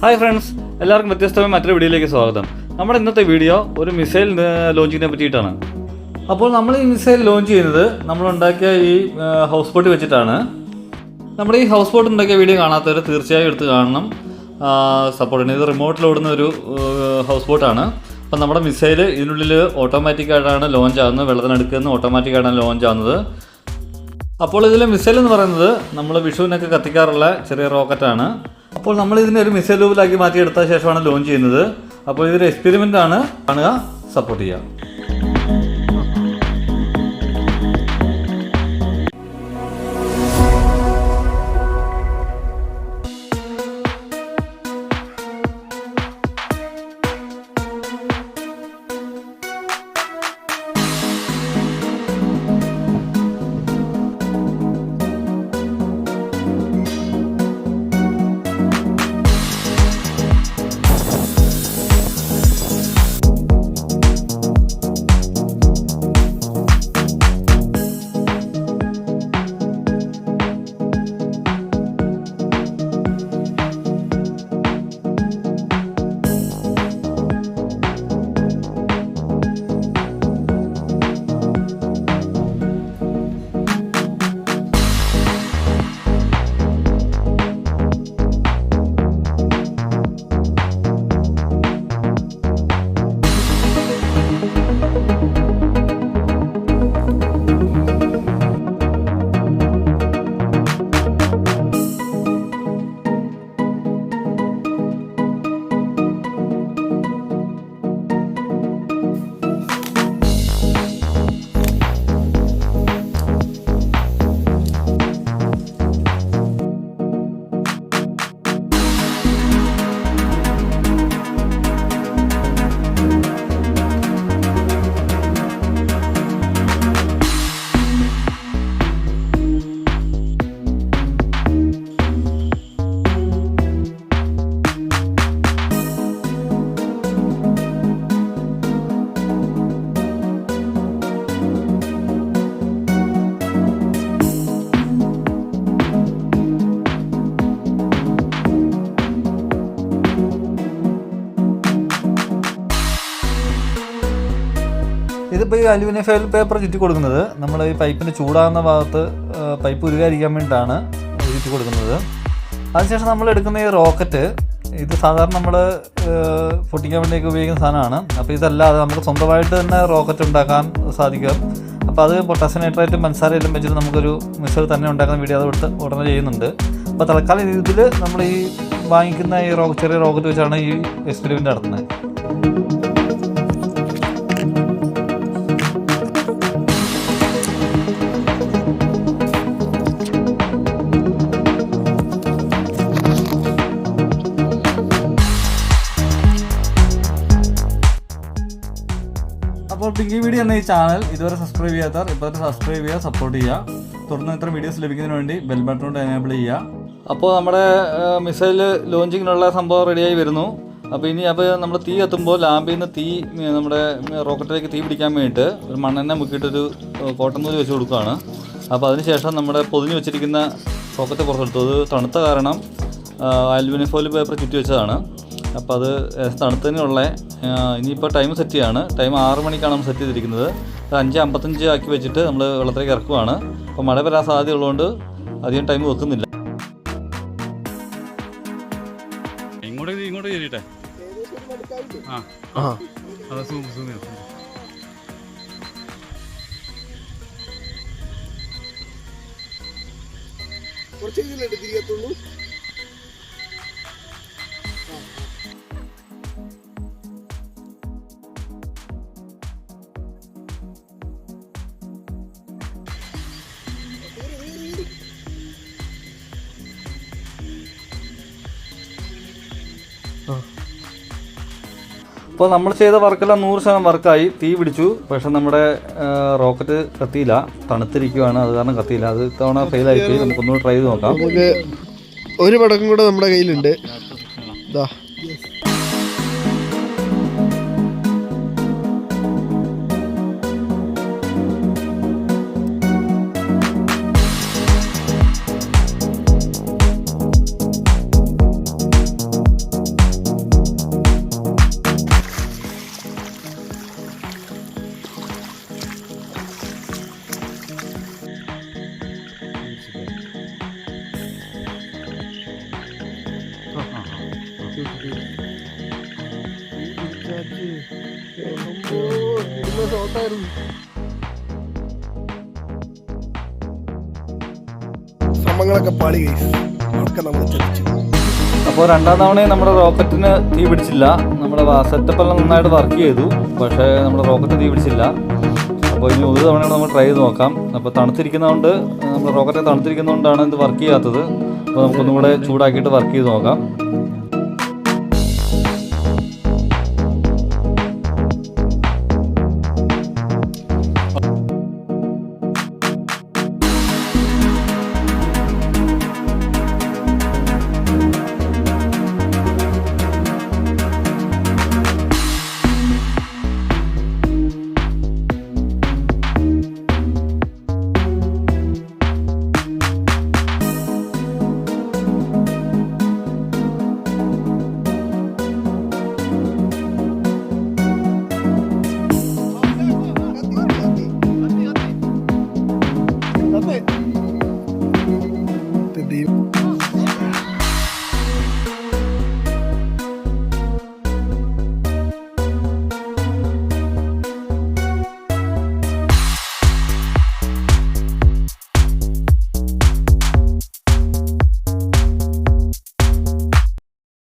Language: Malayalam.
ഹായ് ഫ്രണ്ട്സ്, എല്ലാവർക്കും വ്യത്യസ്തമായ മറ്റൊരു വീഡിയോയിലേക്ക് സ്വാഗതം. നമ്മുടെ ഇന്നത്തെ വീഡിയോ ഒരു മിസൈൽ ലോഞ്ചിങ്ങിനെ പറ്റിയിട്ടാണ്. അപ്പോൾ നമ്മൾ ഈ മിസൈൽ ലോഞ്ച് ചെയ്യുന്നത് നമ്മളുണ്ടാക്കിയ ഈ ഹൗസ് ബോട്ട് വെച്ചിട്ടാണ്. നമ്മുടെ ഈ ഹൗസ് ബോട്ട് ഉണ്ടാക്കിയ വീഡിയോ കാണാത്തവർ തീർച്ചയായും എടുത്ത് കാണണം, സപ്പോർട്ട് ചെയ്യണം. ഇത് റിമോട്ടിൽ ഓടുന്ന ഒരു ഹൗസ് ബോട്ടാണ്. അപ്പം നമ്മുടെ മിസൈൽ ഇതിനുള്ളിൽ ഓട്ടോമാറ്റിക്കായിട്ടാണ് ലോഞ്ച് ആകുന്നത്, വെള്ളത്തിനടുക്കുന്ന ഓട്ടോമാറ്റിക്കായിട്ടാണ് ലോഞ്ച് ആകുന്നത്. അപ്പോൾ ഇതിലെ മിസൈൽ എന്ന് പറയുന്നത് നമ്മൾ വിഷുവിനൊക്കെ കത്തിക്കാറുള്ള ചെറിയ റോക്കറ്റാണ്. അപ്പോൾ നമ്മൾ ഇതിനെ ഒരു മിസൈൽ രൂപത്തിലാക്കി മാറ്റിയെടുത്ത ശേഷമാണ് ലോഞ്ച് ചെയ്യുന്നത്. അപ്പോൾ ഇതൊരു എക്സ്പെരിമെൻ്റ് ആണ്, കാണുക, സപ്പോർട്ട് ചെയ്യുക. ഇതിപ്പോൾ ഈ അലുമിനിയം ഫോയിൽ പേപ്പർ ചുറ്റി കൊടുക്കുന്നത് നമ്മൾ ഈ പൈപ്പിൻ്റെ ചൂടാകുന്ന ഭാഗത്ത് പൈപ്പ് ഉരുകാതിരിക്കാൻ വേണ്ടിയിട്ടാണ് ചുറ്റി കൊടുക്കുന്നത്. അതിനുശേഷം നമ്മൾ എടുക്കുന്ന ഈ റോക്കറ്റ്, ഇത് സാധാരണ നമ്മൾ പൊട്ടിക്കാൻ വേണ്ടിയൊക്കെ ഉപയോഗിക്കുന്ന സാധനമാണ്. അപ്പോൾ ഇതല്ലാതെ നമുക്ക് സ്വന്തമായിട്ട് തന്നെ റോക്കറ്റ് ഉണ്ടാക്കാൻ സാധിക്കും. അപ്പോൾ അത് പൊട്ടാസ്യം നൈട്രേറ്റും പഞ്ചസാരയെല്ലാം വെച്ചിട്ട് നമുക്കൊരു മിസൈൽ തന്നെ ഉണ്ടാക്കുന്ന വീഡിയോ അത് ഉടനെ ചെയ്യുന്നുണ്ട്. അപ്പോൾ തൽക്കാലം ഇതിൽ നമ്മൾ ഈ വാങ്ങിക്കുന്ന ഈ ചെറിയ റോക്കറ്റ് വെച്ചാണ് ഈ എക്സ്പെരിമെൻ്റ് നടത്തുന്നത്. അപ്പോൾ ഈ വീഡിയോ എന്ന ഈ ചാനൽ ഇതുവരെ സബ്സ്ക്രൈബ് ചെയ്യാത്തവർ ഇപ്പോൾ സബ്സ്ക്രൈബ് ചെയ്യുക, സപ്പോർട്ട് ചെയ്യുക. തുടർന്ന് ഇത്ര വീഡിയോസ് ലഭിക്കുന്നതിന് വേണ്ടി ബെൽ ബട്ടൺ എനേബിൾ ചെയ്യുക. അപ്പോൾ നമ്മുടെ മിസൈൽ ലോഞ്ചിങ്ങിനുള്ള സംഭവം റെഡിയായി വരുന്നു. അപ്പോൾ നമ്മൾ തീ കത്തുമ്പോൾ ലാമ്പിൽ നിന്ന് നമ്മുടെ റോക്കറ്റിലേക്ക് തീ പിടിക്കാൻ വേണ്ടിയിട്ട് ഒരു മണ്ണെണ്ണ മുക്കിയിട്ടൊരു കോട്ടൺ നൂല് വെച്ച് കൊടുക്കുകയാണ്. അപ്പോൾ അതിനുശേഷം നമ്മുടെ പൊതിഞ്ഞ് വെച്ചിരിക്കുന്ന റോക്കറ്റ് പുറത്തെടുത്തു. അത് തണുത്ത കാരണം അലുമിനിയം ഫോയിൽ പേപ്പർ ചുറ്റി വെച്ചതാണ്. അപ്പോൾ അത് തണുത്തതിനുള്ള ഇനിയിപ്പോൾ ടൈം സെറ്റ് ചെയ്യാണ്. ടൈം 6 മണിക്കാണ് നമ്മൾ സെറ്റ് ചെയ്തിരിക്കുന്നത്. 5:55 ആക്കി വെച്ചിട്ട് നമ്മൾ വെള്ളത്തിലേക്ക് ഇറക്കുവാണ്. അപ്പോൾ മഴ വരാൻ സാധ്യത ഉള്ളതുകൊണ്ട് അധികം ടൈം വെക്കുന്നില്ല. ഇങ്ങോട്ട് കയറിയിട്ടെ. അപ്പോൾ നമ്മൾ ചെയ്ത വർക്കെല്ലാം 100% വർക്കായി, തീ പിടിച്ചു. പക്ഷെ നമ്മുടെ റോക്കറ്റ് കത്തിയില്ല, തണുത്തിരിക്കുകയാണ്. അത് കാരണം കത്തിയില്ല. അത് തവണ ഫെയിലായിപ്പോയി. നമുക്കൊന്നുകൂടി ട്രൈ ചെയ്ത് നോക്കാം. ഒരു പടക്കം കൂടെ നമ്മുടെ കയ്യിലുണ്ട്. ഇതാ ശ്രമങ്ങളൊക്കെ പാളി ഒക്കെ നമ്മൾ ചതിച്ചു. അപ്പോൾ രണ്ടാം തവണയും നമ്മുടെ റോക്കറ്റിന് തീ പിടിച്ചില്ല. നമ്മുടെ സെറ്റപ്പ് എല്ലാം നന്നായിട്ട് വർക്ക് ചെയ്തു, പക്ഷേ നമ്മുടെ റോക്കറ്റ് തീ പിടിച്ചില്ല. അപ്പോൾ ഇനി ഒരു തവണ നമ്മൾ ട്രൈ ചെയ്ത് നോക്കാം. അപ്പോൾ തണുത്തിരിക്കുന്നതുകൊണ്ട്, നമ്മുടെ റോക്കറ്റ് തണുത്തിരിക്കുന്നതുകൊണ്ടാണ് ഇത് വർക്ക് ചെയ്യാത്തത്. അപ്പോൾ നമുക്കൊന്നും കൂടെ ചൂടാക്കിയിട്ട് വർക്ക് ചെയ്ത് നോക്കാം.